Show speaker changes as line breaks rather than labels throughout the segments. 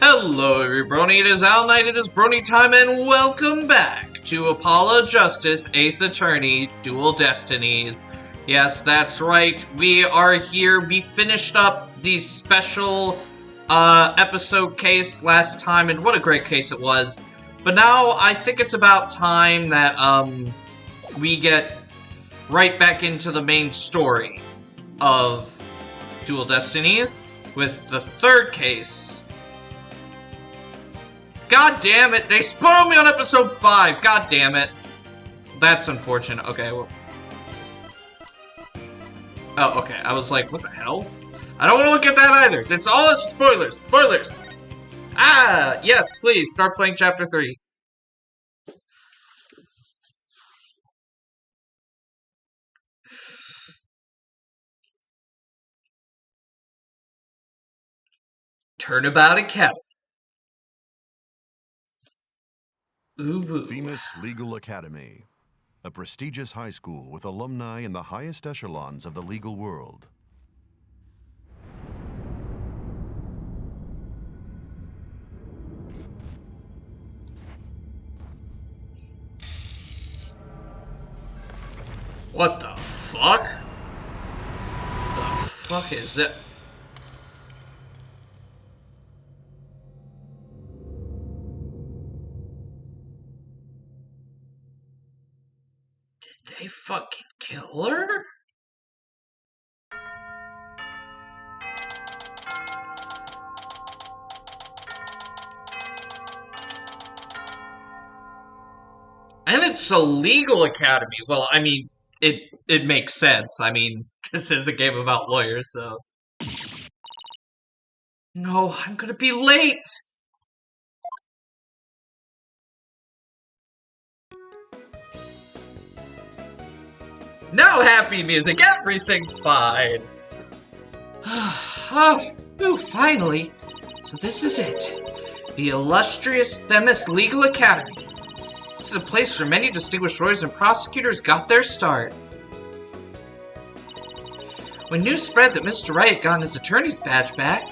Hello everybody, it is Al Knight, it is Brony time, and welcome back to Apollo Justice Ace Attorney Dual Destinies. Yes, that's right, we are here. We finished up the special episode case last time, and what a great case it was. But now I think it's about time that we get right back into the main story of Dual Destinies with the third case. God damn it, they spoiled me on episode 5, god damn it. That's unfortunate. Okay, well. Oh, okay, I was like, what the hell? I don't want to look at that either. That's all spoilers. Spoilers! Ah, yes, please, start playing chapter 3. Turnabout Academy. Ooh.
Themis Legal Academy, a prestigious high school with alumni in the highest echelons of the legal world.
What the fuck? The fuck is that? Did they fucking kill her? And it's a legal academy. Well, I mean, it makes sense. I mean, this is a game about lawyers, so. No, I'm gonna be late! Now happy music, everything's fine! Oh, finally. So this is it. The illustrious Themis Legal Academy. This is a place where many distinguished lawyers and prosecutors got their start. When news spread that Mr. Wright had gotten his attorney's badge back,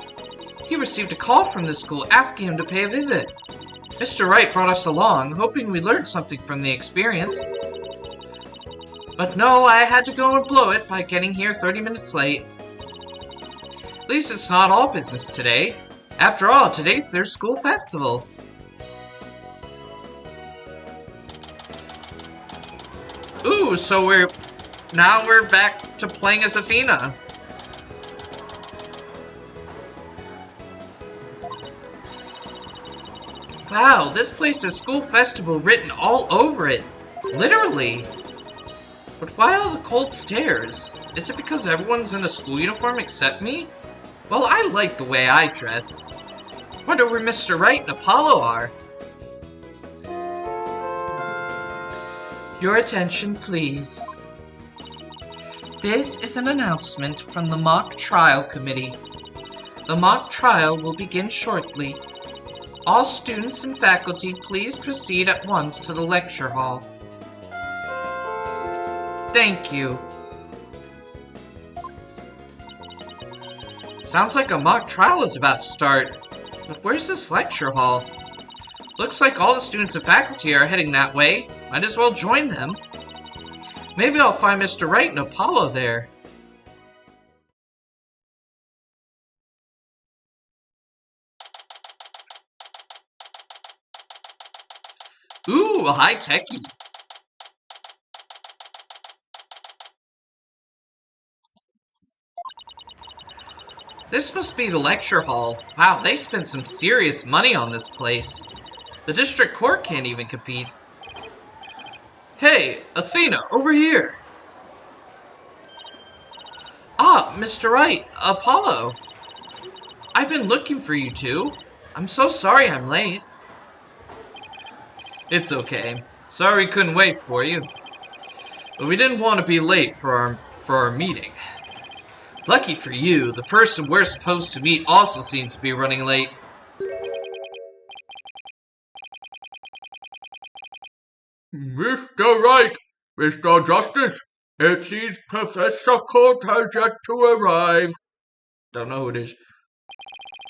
he received a call from the school asking him to pay a visit. Mr. Wright brought us along, hoping we learned something from the experience. But no, I had to go and blow it by getting here 30 minutes late. At least it's not all business today. After all, today's their school festival. Ooh, so we're back to playing as Athena. Wow, this place has school festival written all over it. Literally. But why all the cold stares? Is it because everyone's in a school uniform except me? Well, I like the way I dress. Wonder where Mr. Wright and Apollo are. Your attention, please. This is an announcement from the Mock Trial Committee. The mock trial will begin shortly. All students and faculty, please proceed at once to the lecture hall. Thank you. Sounds like a mock trial is about to start. But where's this lecture hall? Looks like all the students and faculty are heading that way. Might as well join them. Maybe I'll find Mr. Wright and Apollo there. Ooh, a high-techy. This must be the lecture hall. Wow, they spent some serious money on this place. The district court can't even compete. Hey, Athena, over here! Ah, Mr. Wright, Apollo. I've been looking for you two. I'm so sorry I'm late. It's okay. Sorry we couldn't wait for you. But we didn't want to be late for our meeting. Lucky for you, the person we're supposed to meet also seems to be running late.
Mr. Wright, Mr. Justice, it seems Professor Courte has yet to arrive.
Don't know who it is.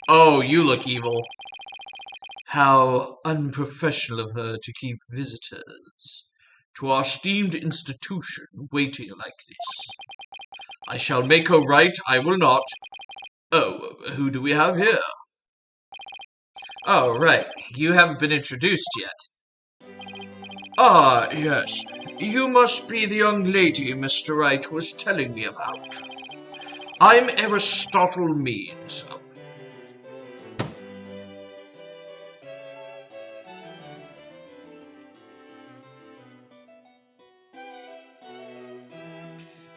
Oh, you look evil. How unprofessional of her to keep visitors to our esteemed institution waiting like this. I shall make her right, I will not. Oh, who do we have here? Oh, right. You haven't been introduced yet. Ah, yes. You must be the young lady Mr. Wright was telling me about. I'm Aristotle Means.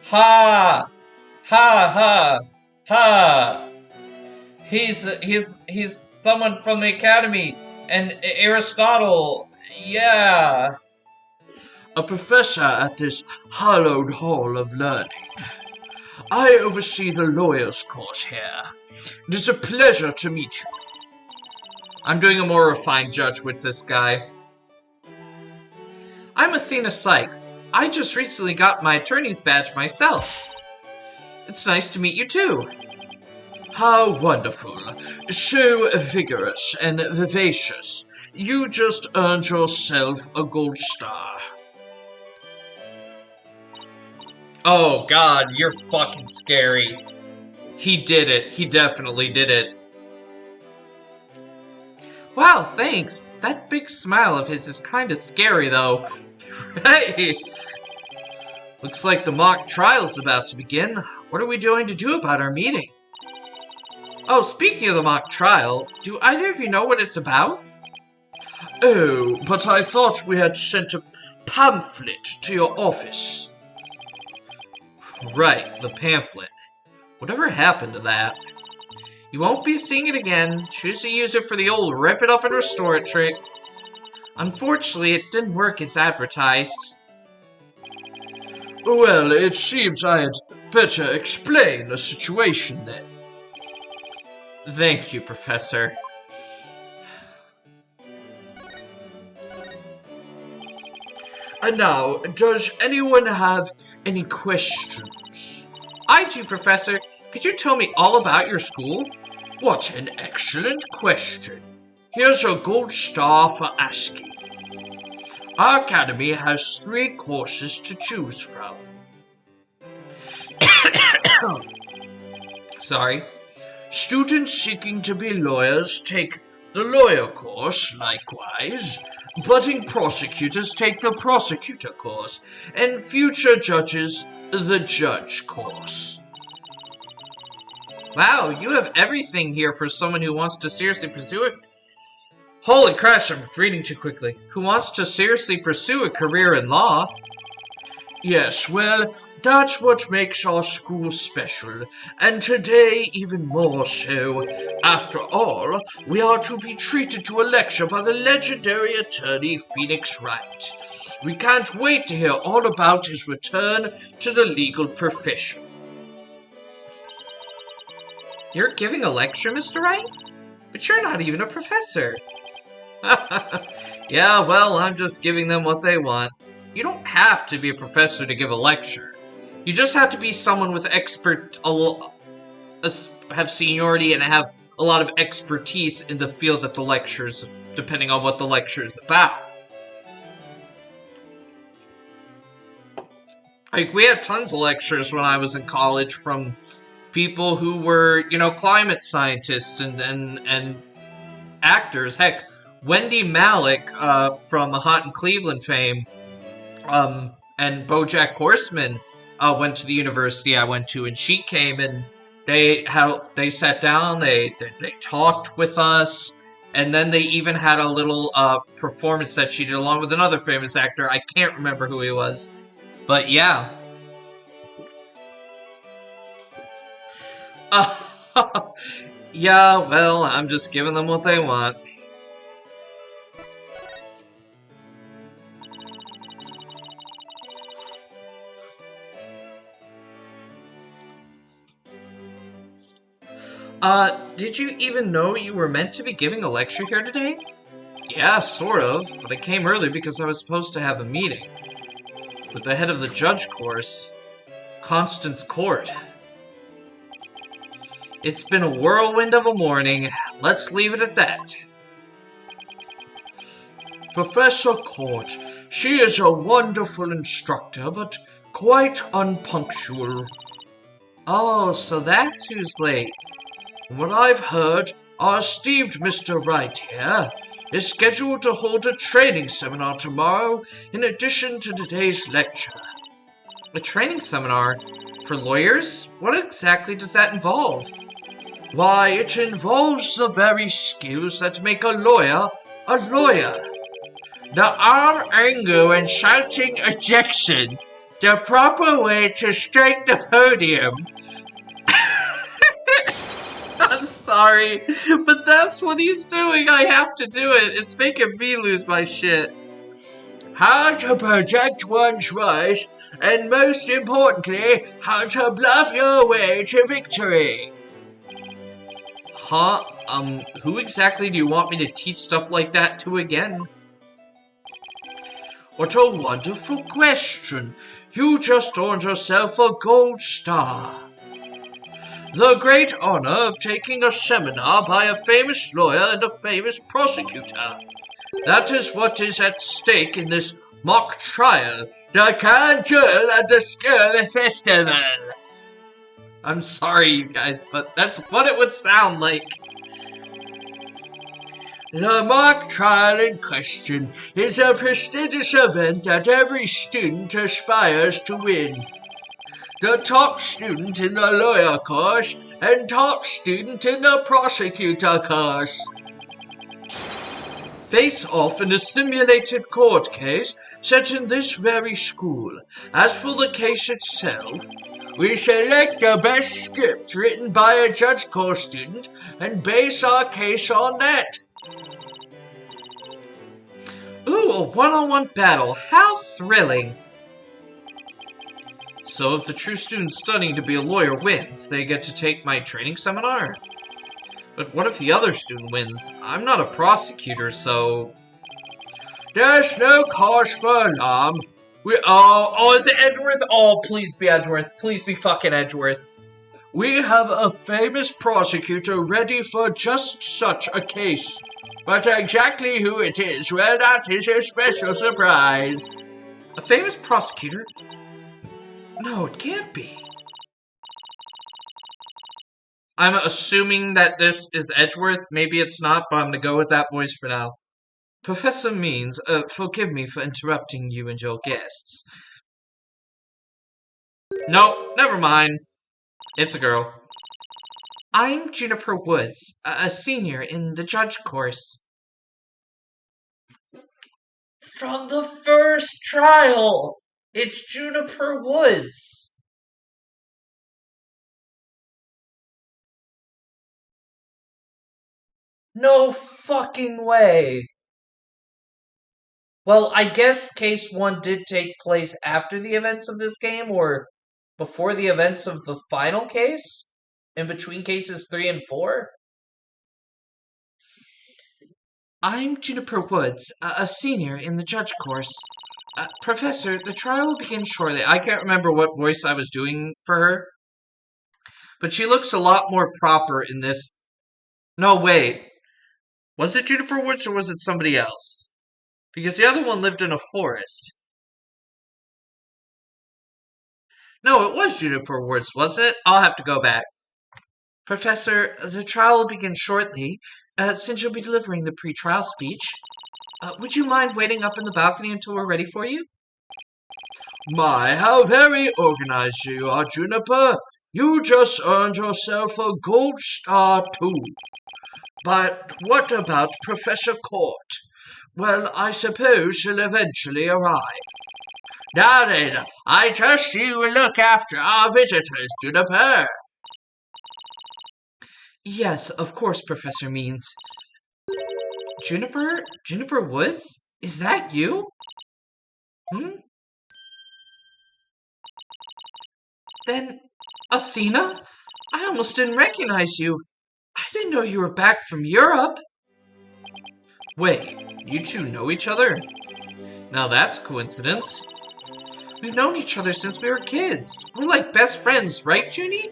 Ha! Ha ha! Ha! He's someone from the academy, and Aristotle, yeah. A professor at this hallowed hall of learning. I oversee the lawyer's course here. It is a pleasure to meet you. I'm doing a more refined judge with this guy. I'm Athena Sykes. I just recently got my attorney's badge myself. It's nice to meet you too. How wonderful. So vigorous and vivacious. You just earned yourself a gold star. Oh god, you're fucking scary. He did it. He definitely did it. Wow, thanks. That big smile of his is kinda scary though. Hey! Looks like the mock trial's about to begin. What are we going to do about our meeting? Oh, speaking of the mock trial, do either of you know what it's about? Oh, but I thought we had sent a pamphlet to your office. Right, the pamphlet. Whatever happened to that? You won't be seeing it again. Choose to use it for the old rip it up and restore it trick. Unfortunately, it didn't work as advertised. Well, it seems I had better explain the situation then. Thank you, Professor. And now, does anyone have any questions? I do, Professor. Could you tell me all about your school? What an excellent question. Here's a gold star for asking. Our academy has 3 courses to choose from. Sorry. Students seeking to be lawyers take the lawyer course, likewise. Budding prosecutors take the prosecutor course, and future judges the judge course. Wow, you have everything here for someone who wants to seriously pursue it. Holy crash, I'm reading too quickly. Who wants to seriously pursue a career in law? Yes, well, that's what makes our school special, and today even more so. After all, we are to be treated to a lecture by the legendary attorney Phoenix Wright. We can't wait to hear all about his return to the legal profession. You're giving a lecture, Mr. Wright? But you're not even a professor. Yeah, well, I'm just giving them what they want. You don't have to be a professor to give a lecture. You just have to be someone with have seniority and have a lot of expertise in the field that the lecture's, depending on what the lecture is about. Like, we had tons of lectures when I was in college from people who were, you know, climate scientists and actors. Heck, Wendy Malick from the Hot in Cleveland fame, and BoJack Horseman went to the university I went to, and she came and they sat down, they talked with us, and then they even had a little performance that she did along with another famous actor. I can't remember who he was, but yeah. Yeah, well, I'm just giving them what they want. Did you even know you were meant to be giving a lecture here today? Yeah, sort of, but I came early because I was supposed to have a meeting with the head of the judge course, Constance Courte. It's been a whirlwind of a morning. Let's leave it at that. Professor Courte. She is a wonderful instructor, but quite unpunctual. Oh, so that's who's late. From what I've heard, our esteemed Mr. Wright here is scheduled to hold a training seminar tomorrow in addition to today's lecture. A training seminar? For lawyers? What exactly does that involve? Why, it involves the very skills that make a lawyer a lawyer. The arm angle and shouting ejection, the proper way to strike the podium. I'm sorry, but that's what he's doing. I have to do it. It's making me lose my shit. How to project one's voice, and most importantly, how to bluff your way to victory. Huh? Who exactly do you want me to teach stuff like that to again? What a wonderful question. You just earned yourself a gold star. The great honor of taking a seminar by a famous lawyer and a famous prosecutor. That is what is at stake in this mock trial, the Conjure and the Skull Festival. I'm sorry, you guys, but that's what it would sound like. The mock trial in question is a prestigious event that every student aspires to win. The top student in the lawyer course and top student in the prosecutor course face off in a simulated court case set in this very school. As for the case itself, we select the best script written by a judge course student and base our case on that. Ooh, a one-on-one battle. How thrilling. So if the true student studying to be a lawyer wins, they get to take my training seminar? But what if the other student wins? I'm not a prosecutor, so... There's no cause for alarm. Oh, is it Edgeworth? Oh, please be Edgeworth. Please be fucking Edgeworth. We have a famous prosecutor ready for just such a case. But exactly who it is, well, that is a special surprise. A famous prosecutor? No, it can't be. I'm assuming that this is Edgeworth. Maybe it's not, but I'm gonna go with that voice for now. Professor Means, forgive me for interrupting you and your guests. No, never mind. It's a girl. I'm Juniper Woods, a senior in the judge course. From the first trial! It's Juniper Woods! No fucking way! Well, I guess Case 1 did take place after the events of this game, or before the events of the final case? In between cases 3 and 4? I'm Juniper Woods, a senior in the judge course. Professor, the trial will begin shortly. I can't remember what voice I was doing for her. But she looks a lot more proper in this. No, wait. Was it Juniper Woods or was it somebody else? Because the other one lived in a forest. No, it was Juniper Woods, wasn't it? I'll have to go back. Professor, the trial will begin shortly. Since you'll be delivering the pre-trial speech, would you mind waiting up in the balcony until we're ready for you? My, how very organized you are, Juniper. You just earned yourself a gold star, too. But what about Professor Courte? Well, I suppose she'll eventually arrive. Now then, I trust you will look after our visitors, Juniper. Yes, of course, Professor Means. Juniper Woods? Is that you? Then, Athena? I almost didn't recognize you. I didn't know you were back from Europe. Wait, you two know each other? Now that's coincidence. We've known each other since we were kids. We're like best friends, right, Junie?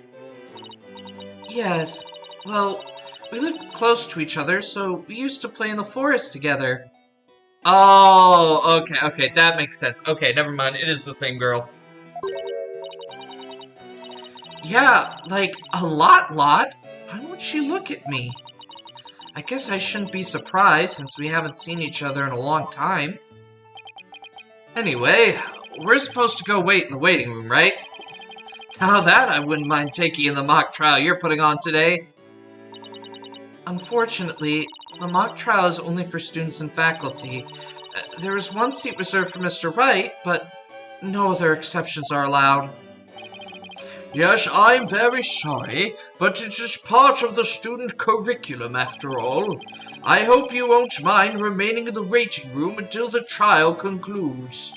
Yes. Well, we lived close to each other, so we used to play in the forest together. Oh, okay, that makes sense. Okay, never mind, it is the same girl. Yeah, like, a lot. Why won't she look at me? I guess I shouldn't be surprised since we haven't seen each other in a long time. Anyway, we're supposed to go wait in the waiting room, right? Now that I wouldn't mind taking in the mock trial you're putting on today. Unfortunately, the mock trial is only for students and faculty. There is one seat reserved for Mr. Wright, but no other exceptions are allowed. Yes, I'm very sorry, but it is part of the student curriculum after all. I hope you won't mind remaining in the waiting room until the trial concludes.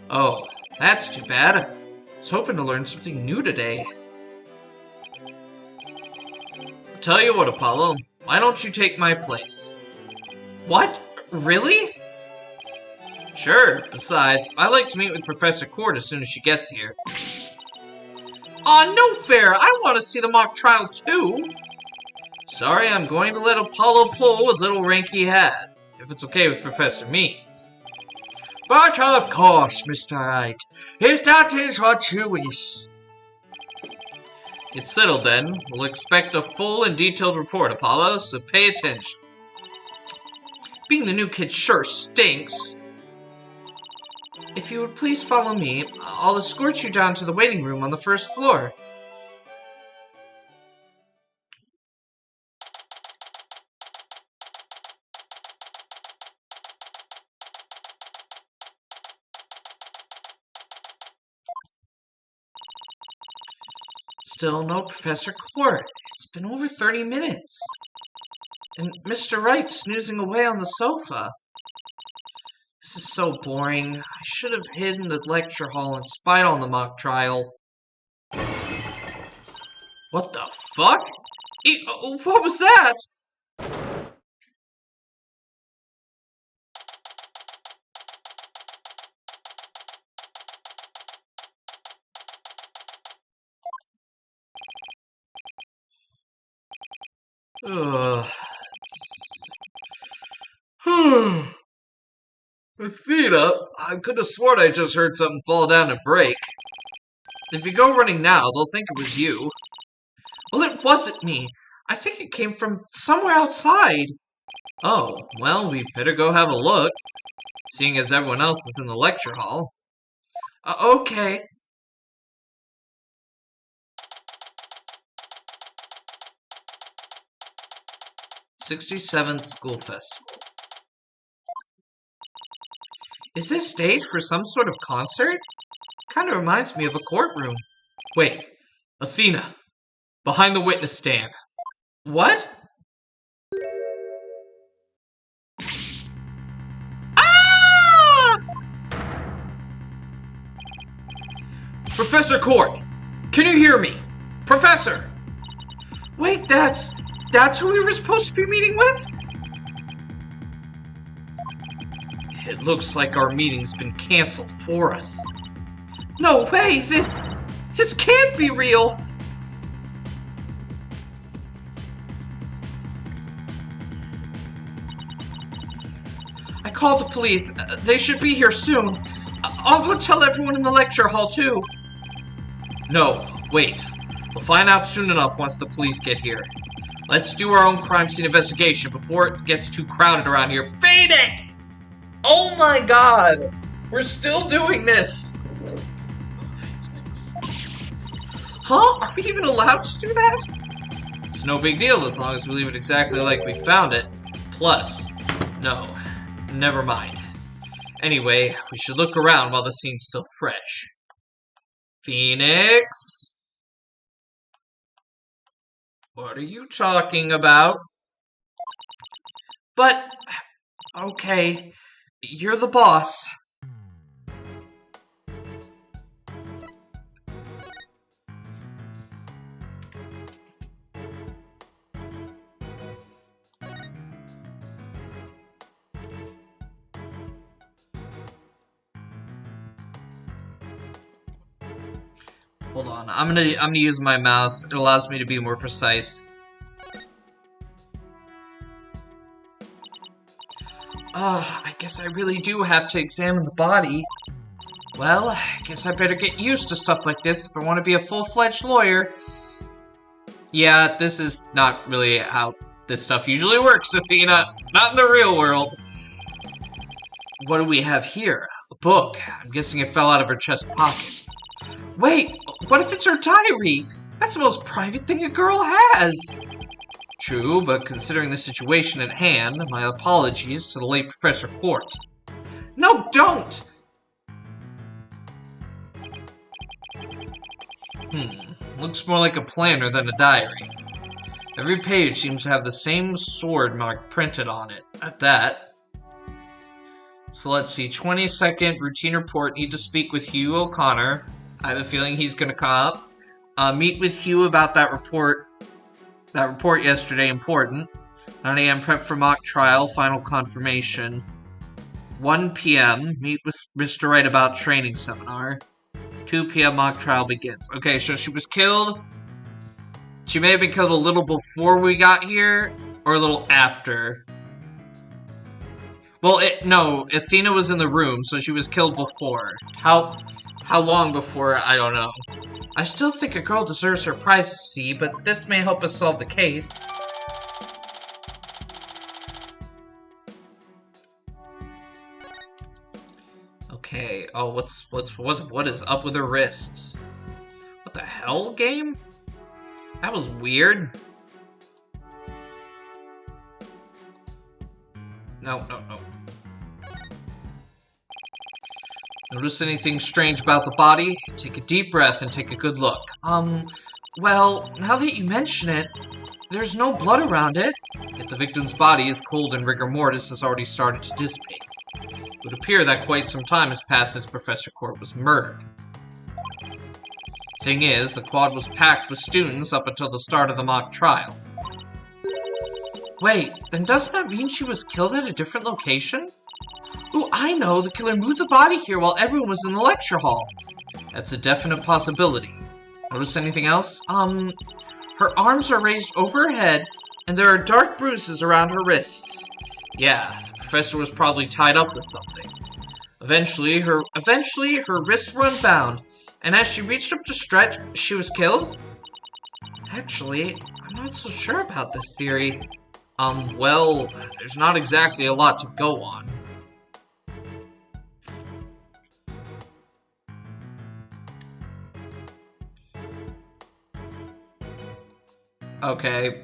Oh, that's too bad. I was hoping to learn something new today. I'll tell you what, Apollo, why don't you take my place? What? Really? Sure, besides, I like to meet with Professor Courte as soon as she gets here. Aw, no fair! I want to see the mock trial too! Sorry, I'm going to let Apollo pull what little rank he has, if it's okay with Professor Means. But of course, Mr. Wright, if that is what you wish. It's settled then. We'll expect a full and detailed report, Apollo, so pay attention. Being the new kid sure stinks. If you would please follow me, I'll escort you down to the waiting room on the first floor. Still no Professor Courte. It's been over 30 minutes. And Mr. Wright snoozing away on the sofa. This is so boring. I should have hidden the lecture hall and spied on the mock trial. What the fuck? What was that? Ugh. Athena, I could have sworn I just heard something fall down and break. If you go running now, they'll think it was you. Well, it wasn't me. I think it came from somewhere outside. Oh, well, we better go have a look, seeing as everyone else is in the lecture hall. Okay. '67th School Festival. Is this staged for some sort of concert? Kinda reminds me of a courtroom. Wait, Athena, behind the witness stand. What? Ah! Professor Courte, can you hear me? Professor! Wait, that's who we were supposed to be meeting with? It looks like our meeting's been canceled for us. No way, this can't be real! I called the police. They should be here soon. I'll go tell everyone in the lecture hall too. No, wait. We'll find out soon enough once the police get here. Let's do our own crime scene investigation before it gets too crowded around here. Phoenix! Oh my god! We're still doing this! Huh? Are we even allowed to do that? It's no big deal as long as we leave it exactly like we found it. Plus, no, never mind. Anyway, we should look around while the scene's still fresh. Phoenix? What are you talking about? But, okay, you're the boss. Hold on, I'm gonna use my mouse. It allows me to be more precise. I guess I really do have to examine the body. Well, I guess I better get used to stuff like this if I want to be a full-fledged lawyer. Yeah, this is not really how this stuff usually works, Athena. Not in the real world. What do we have here? A book. I'm guessing it fell out of her chest pocket. Wait, what if it's her diary? That's the most private thing a girl has. True, but considering the situation at hand, my apologies to the late Professor Courte. No, don't! Looks more like a planner than a diary. Every page seems to have the same sword mark printed on it. At that. So let's see, 22nd, routine report, need to speak with Hugh O'Connor. I have a feeling he's gonna come up. Meet with Hugh about that report yesterday, important. 9 a.m. prep for mock trial, final confirmation. 1 p.m. meet with Mr. Wright about training seminar. 2 p.m. mock trial begins. Okay, so she was killed. She may have been killed a little before we got here, or a little after. Well, no, Athena was in the room, so she was killed before. How long before, I don't know. I still think a girl deserves her privacy, but this may help us solve the case. Okay, oh, what is up with her wrists? What the hell, game? That was weird. No. Notice anything strange about the body? Take a deep breath and take a good look. Well, now that you mention it, there's no blood around it. Yet the victim's body is cold and rigor mortis has already started to dissipate. It would appear that quite some time has passed since Professor Courte was murdered. Thing is, the quad was packed with students up until the start of the mock trial. Wait, then doesn't that mean she was killed at a different location? Ooh, I know, the killer moved the body here while everyone was in the lecture hall. That's a definite possibility. Notice anything else? Her arms are raised over her head, and there are dark bruises around her wrists. Yeah, the professor was probably tied up with something. Eventually, her wrists were unbound, and as she reached up to stretch, she was killed? Actually, I'm not so sure about this theory. Well, there's not exactly a lot to go on. Okay.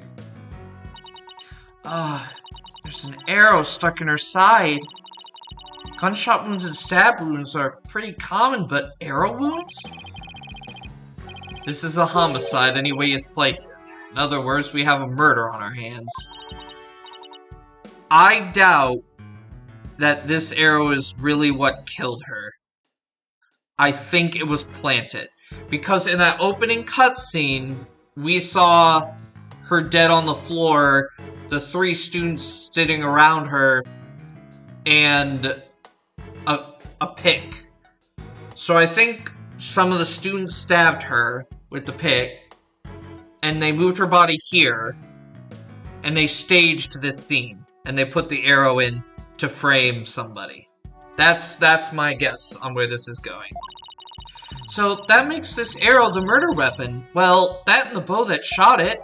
There's an arrow stuck in her side. Gunshot wounds and stab wounds are pretty common, but arrow wounds? This is a homicide any way you slice it. In other words, we have a murder on our hands. I doubt that this arrow is really what killed her. I think it was planted. Because in that opening cutscene, we saw her dead on the floor, the 3 students sitting around her, and a pick. So I think some of the students stabbed her with the pick, and they moved her body here, and they staged this scene, and they put the arrow in to frame somebody. That's my guess on where this is going. So that makes this arrow the murder weapon. Well, that and the bow that shot it.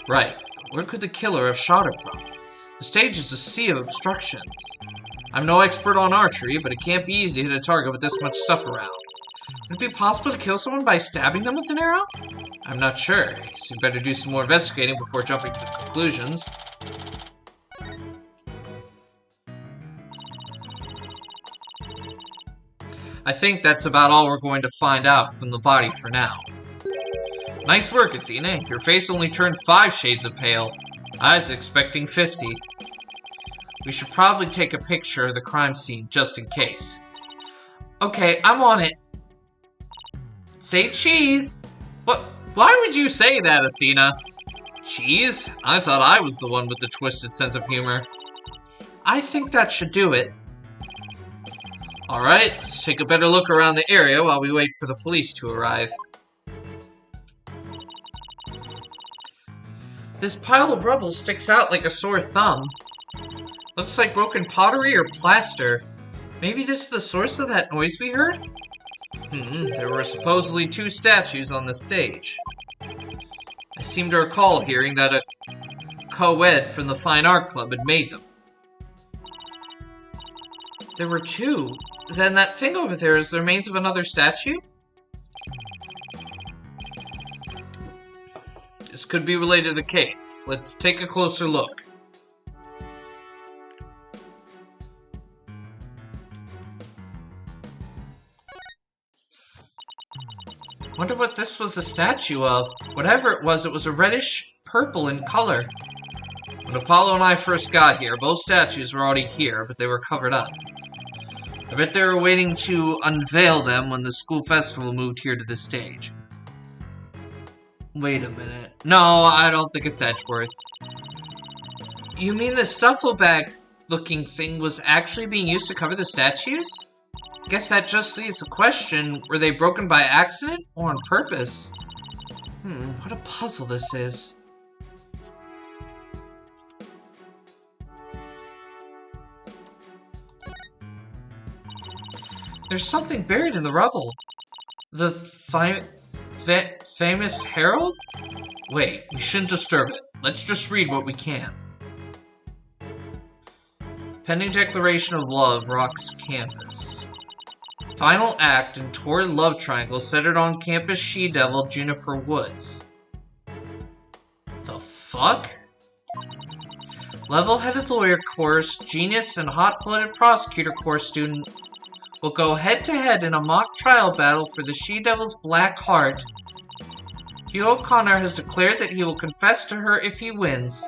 Right, but where could the killer have shot her from? The stage is a sea of obstructions. I'm no expert on archery, but it can't be easy to hit a target with this much stuff around. Would it be possible to kill someone by stabbing them with an arrow? I'm not sure. I guess you'd better do some more investigating before jumping to conclusions. I think that's about all we're going to find out from the body for now. Nice work, Athena. Your face only turned 5 shades of pale. I was expecting 50. We should probably take a picture of the crime scene just in case. Okay, I'm on it. Say cheese! What? Why would you say that, Athena? Cheese? I thought I was the one with the twisted sense of humor. I think that should do it. Alright, let's take a better look around the area while we wait for the police to arrive. This pile of rubble sticks out like a sore thumb. Looks like broken pottery or plaster. Maybe this is the source of that noise we heard? There were supposedly 2 statues on the stage. I seem to recall hearing that a co-ed from the Fine Art Club had made them. There were 2? Then that thing over there is the remains of another statue? This could be related to the case. Let's take a closer look. Wonder what this was a statue of. Whatever it was a reddish purple in color. When Apollo and I first got here, both statues were already here, but they were covered up. I bet they were waiting to unveil them when the school festival moved here to the stage. Wait a minute. No, I don't think it's Edgeworth. You mean the stuffle bag looking thing was actually being used to cover the statues? Guess that just leaves the question, were they broken by accident or on purpose? What a puzzle this is. There's something buried in the rubble. The famous herald? Wait, we shouldn't disturb it. Let's just read what we can. Pending declaration of love rocks campus. Final act in torrid love triangle centered on campus she-devil Juniper Woods. The fuck? Level-headed lawyer course, genius, and hot-blooded prosecutor course student will go head-to-head in a mock trial battle for the she-devil's black heart. Hugh O'Connor has declared that he will confess to her if he wins.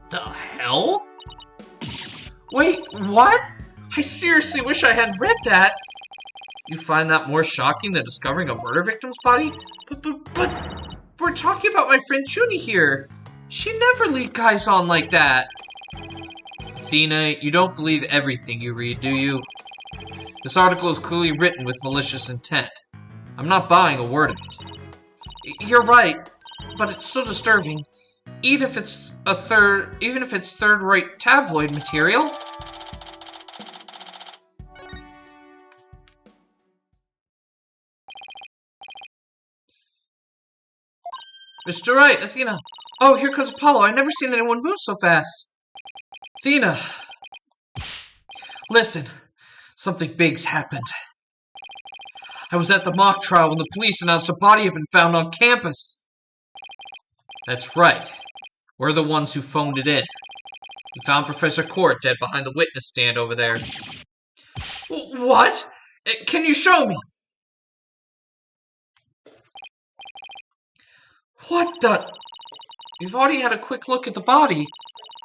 The hell? Wait, what? I seriously wish I hadn't read that. You find that more shocking than discovering a murder victim's body? But we're talking about my friend Junie here. She never lead guys on like that. Athena, you don't believe everything you read, do you? This article is clearly written with malicious intent. I'm not buying a word of it. You're right, but it's still disturbing. Even if it's third-rate tabloid material. Mr. Right, Athena. Oh, here comes Apollo. I've never seen anyone move so fast. Athena. Listen, something big's happened. I was at the mock trial when the police announced a body had been found on campus. That's right. We're the ones who phoned it in. We found Professor Courte dead behind the witness stand over there. What? Can you show me? What the? We've already had a quick look at the body.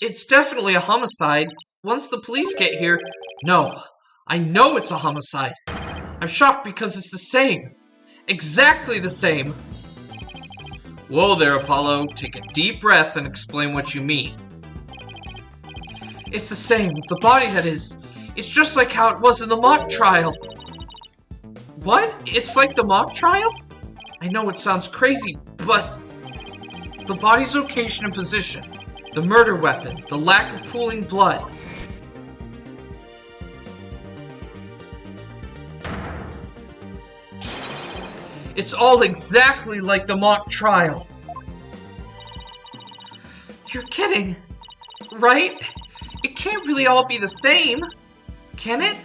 It's definitely a homicide. Once the police get here... No, I know it's a homicide. I'm shocked because it's the same. Exactly the same. Whoa there, Apollo. Take a deep breath and explain what you mean. It's the same. The body, that is. It's just like how it was in the mock trial. What? It's like the mock trial? I know it sounds crazy, but... The body's location and position, the murder weapon, the lack of pooling blood. It's all exactly like the mock trial. You're kidding, right? It can't really all be the same, can it?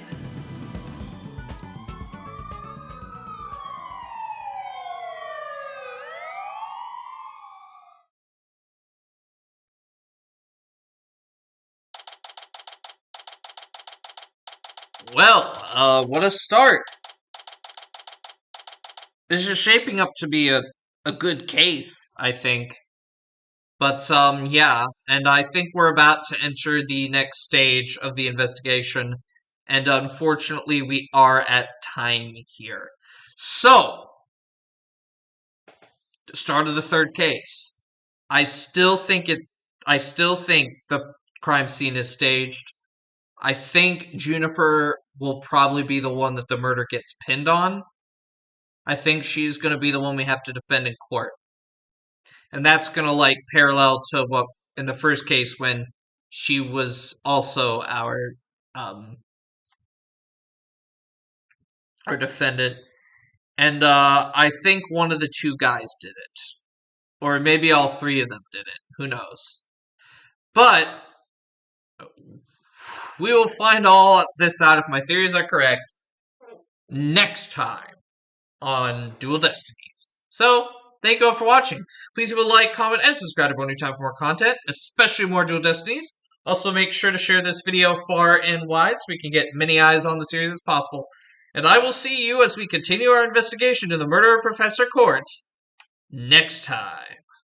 Well, what a start. This is shaping up to be a good case, I think. But, yeah, and I think we're about to enter the next stage of the investigation, and unfortunately we are at time here. So, the start of the third case. I still think the crime scene is staged. I think Juniper will probably be the one that the murder gets pinned on. I think she's going to be the one we have to defend in court. And that's going to, like, parallel to what, in the first case, when she was also our defendant, and I think one of the two guys did it, or maybe all three of them did it. Who knows? But we will find all this out if my theories are correct next time on Dual Destinies. So, thank you all for watching. Please leave a like, comment, and subscribe to Brony Time for more content, especially more Dual Destinies. Also, make sure to share this video far and wide so we can get many eyes on the series as possible. And I will see you as we continue our investigation into the murder of Professor Courte next time.